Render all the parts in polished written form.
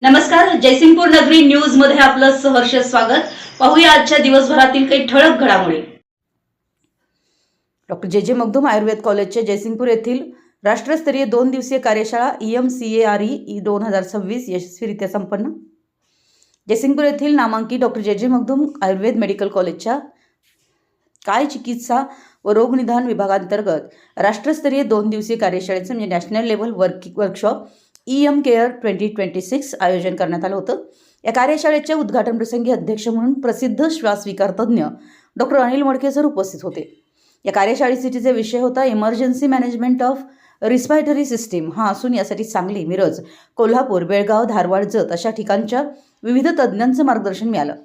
नमस्कार, जयसिंगपूर नगरी न्यूज मध्ये आपलं सहर्ष स्वागत। पाहूया आजच्या दिवसभरातील काही ठळक घडामोडी। डॉक्टर जे मगदूम आयुर्वेद कॉलेजच्या जयसिंगपूर येथील राष्ट्रस्तरीय 2 दिवसीय कार्यशाळा EMCARE 2026 यशस्वीरित्या संपन्न। जयसिंगपूर येथील नामांकित डॉक्टर जे मगदूम आयुर्वेद मेडिकल कॉलेजच्या काय चिकित्सा व रोगनिदान विभागांतर्गत राष्ट्रस्तरीय 2 दिवसीय कार्यशाळेचं म्हणजे national level workshop EM care 2026 आयोजन करण्यात आलं होतं। या कार्यशाळेच्या उद्घाटन प्रसंगी अध्यक्ष म्हणून प्रसिद्ध श्वासविकार तज्ञ डॉक्टर अनिल मडके सर उपस्थित होते। या कार्यशाळेसाठीचा विषय होता इमर्जन्सी मॅनेजमेंट ऑफ रिस्पायटरी सिस्टीम हा असून यासाठी सांगली, मिरज, कोल्हापूर, बेळगाव, धारवाड, जत अशा ठिकाणच्या विविध तज्ञांचं मार्गदर्शन मिळालं।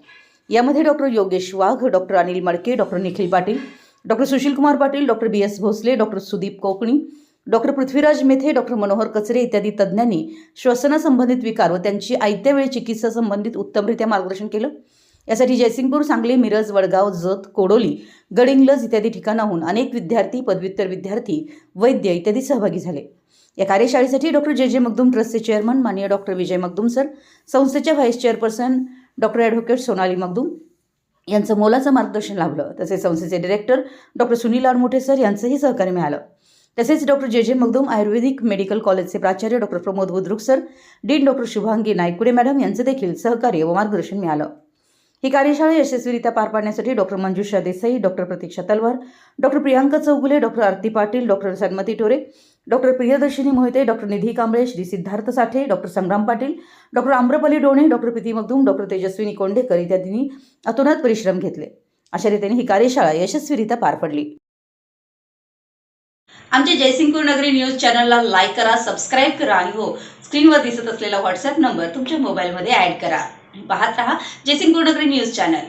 यामध्ये doctor Yogesh Wagh, doctor Anil Madke, doctor Nikhil Patil, doctor Sushil Kumar Patil, doctor BS Bhosale, doctor Sudeep Kokani, doctor Prithviraj Methe, doctor Manohar कचरे इत्यादी तज्ञांनी श्वसनासंबंधित विकार व त्यांची आयत्या वेळी चिकित्सा संबंधित उत्तमरित्या मार्गदर्शन केलं। यासाठी जयसिंगपूर, सांगली, मिरज, वडगाव, जत, कोडोली, गडिंग्लज इत्यादी ठिकाणाहून अनेक विद्यार्थी, पदव्युत्तर विद्यार्थी, वैद्य इत्यादी सहभागी झाले। या कार्यशाळेसाठी डॉक्टर जे मगदूम ट्रस्टचे चेअरमन माननीय डॉक्टर विजय मगदूम सर, संस्थेच्या vice chairperson doctor advocate Sonali Magdum यांचं मोलाचं मार्गदर्शन लाभलं। तसेच संस्थेचे director doctor Sunil Admothe sir यांचंही सहकार्य मिळालं। तसेच डॉक्टर जे मगदूम आयुर्वेदिक मेडिकल कॉलेजचे प्राचार्य doctor Pramod Budruk sir, dean doctor Shubhangi Naikude madam यांचं देखील सहकार्य व मार्गदर्शन मिळालं। ही कार्यशाळा यशस्वीरित्या पार पाडण्यासाठी डॉक्टर मंजुषा देसाई, डॉक्टर प्रतीक्षा तलवार, डॉक्टर प्रियांका चौगुले, डॉक्टर आरती पाटील, डॉक्टर सन्मती टोरे, डॉक्टर प्रियदर्शिनी मोहिते, डॉक्टर निधी कांबळे, श्री सिद्धार्थ साठे, doctor Sangram Patil, doctor Amrapali डोणे, doctor Preeti Magdum, doctor Tejaswini Kondekar इत्यादींनी अतोनात परिश्रम घेतले। अशा रीतीने ही कार्यशाळा यशस्वीरित्या पार पडली। आमच्या जयसिंगपूर नगरी न्यूज चॅनलला लाईक करा, सबस्क्राईब करा आणि हो, स्क्रीनवर दिसत असलेला व्हॉट्सअप नंबर तुमच्या मोबाईलमध्ये ॲड करा। पाहत रहा जयसिंगपूर नगरी न्यूज चॅनल।